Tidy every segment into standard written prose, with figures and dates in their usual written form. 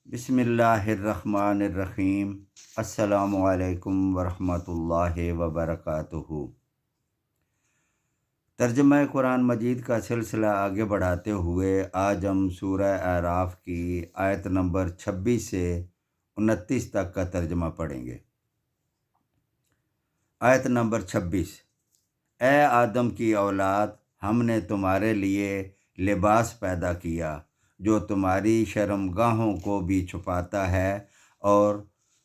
بسم اللہ الرحمن الرحیم۔ السلام علیکم ورحمۃ اللہ وبرکاتہ۔ ترجمہ قرآن مجید کا سلسلہ آگے بڑھاتے ہوئے آج ہم سورہ اعراف کی آیت نمبر 26 سے 29 تک کا ترجمہ پڑھیں گے۔ آیت نمبر 26۔ اے آدم کی اولاد، ہم نے تمہارے لیے لباس پیدا کیا جو تمہاری شرمگاہوں کو بھی چھپاتا ہے اور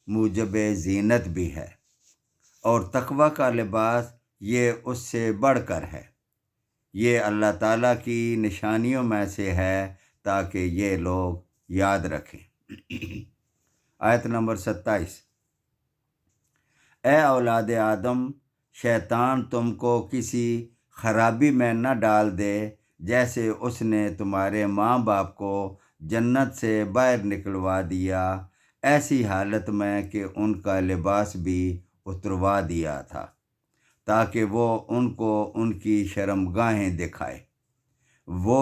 موجب زینت بھی ہے، اور تقوی کا لباس یہ اس سے بڑھ کر ہے۔ یہ اللہ تعالیٰ کی نشانیوں میں سے ہے تاکہ یہ لوگ یاد رکھیں۔ آیت نمبر 27۔ اے اولاد آدم، شیطان تم کو کسی خرابی میں نہ ڈال دے جیسے اس نے تمہارے ماں باپ کو جنت سے باہر نکلوا دیا، ایسی حالت میں کہ ان کا لباس بھی اتروا دیا تھا تاکہ وہ ان کو ان کی شرمگاہیں دکھائے۔ وہ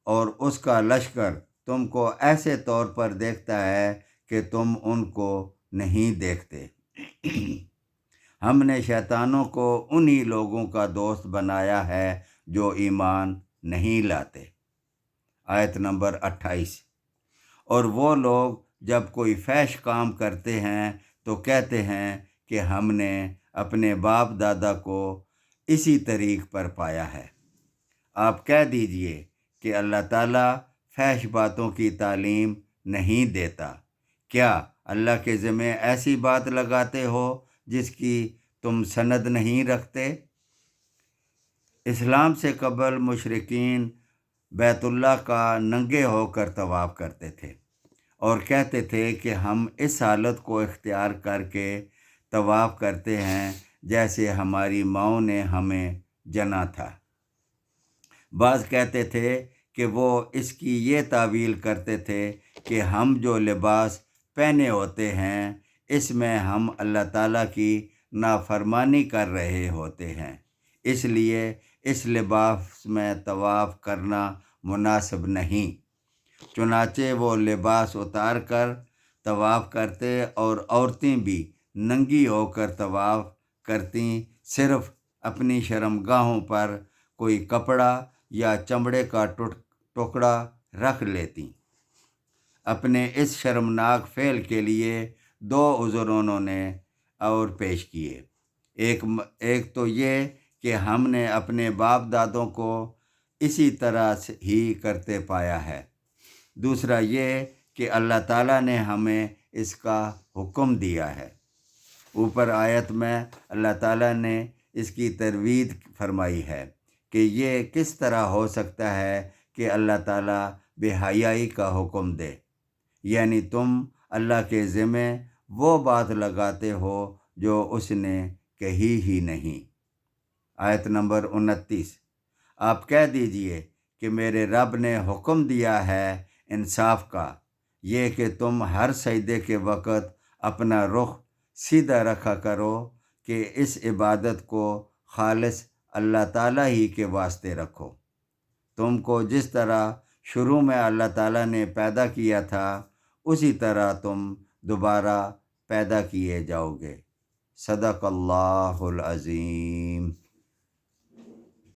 اور اس کا لشکر تم کو ایسے طور پر دیکھتا ہے کہ تم ان کو نہیں دیکھتے۔ ہم نے شیطانوں کو انہی لوگوں کا دوست بنایا ہے جو ایمان نہیں لاتے۔ آیت نمبر 28۔ اور وہ لوگ جب کوئی فحش کام کرتے ہیں تو کہتے ہیں کہ ہم نے اپنے باپ دادا کو اسی طریق پر پایا ہے۔ آپ کہہ دیجئے کہ اللہ تعالیٰ فحش باتوں کی تعلیم نہیں دیتا۔ کیا اللہ کے ذمہ ایسی بات لگاتے ہو جس کی تم سند نہیں رکھتے؟ اسلام سے قبل مشرکین بیت اللہ کا ننگے ہو کر طواف کرتے تھے اور کہتے تھے کہ ہم اس حالت کو اختیار کر کے طواف کرتے ہیں جیسے ہماری ماؤں نے ہمیں جنا تھا۔ بعض کہتے تھے کہ وہ اس کی یہ تعویل کرتے تھے کہ ہم جو لباس پہنے ہوتے ہیں اس میں ہم اللہ تعالیٰ کی نافرمانی کر رہے ہوتے ہیں، اس لیے اس لباس میں طواف کرنا مناسب نہیں۔ چنانچہ وہ لباس اتار کر طواف کرتے اور عورتیں بھی ننگی ہو کر طواف کرتیں، صرف اپنی شرمگاہوں پر کوئی کپڑا یا چمڑے کا ٹکڑا رکھ لیتیں۔ اپنے اس شرمناک فعل کے لیے دو عذر انہوں نے اور پیش کیے۔ ایک تو یہ کہ ہم نے اپنے باپ دادوں کو اسی طرح ہی کرتے پایا ہے، دوسرا یہ کہ اللہ تعالیٰ نے ہمیں اس کا حکم دیا ہے۔ اوپر آیت میں اللہ تعالیٰ نے اس کی ترویج فرمائی ہے کہ یہ کس طرح ہو سکتا ہے کہ اللہ تعالیٰ بے حیائی کا حکم دے، یعنی تم اللہ کے ذمہ وہ بات لگاتے ہو جو اس نے کہی ہی نہیں۔ آیت نمبر 29۔ آپ کہہ دیجئے کہ میرے رب نے حکم دیا ہے انصاف کا، یہ کہ تم ہر سجدے کے وقت اپنا رخ سیدھا رکھا کرو کہ اس عبادت کو خالص اللہ تعالیٰ ہی کے واسطے رکھو۔ تم کو جس طرح شروع میں اللہ تعالیٰ نے پیدا کیا تھا اسی طرح تم دوبارہ پیدا کیے جاؤ گے۔ صدق اللہ العظیم۔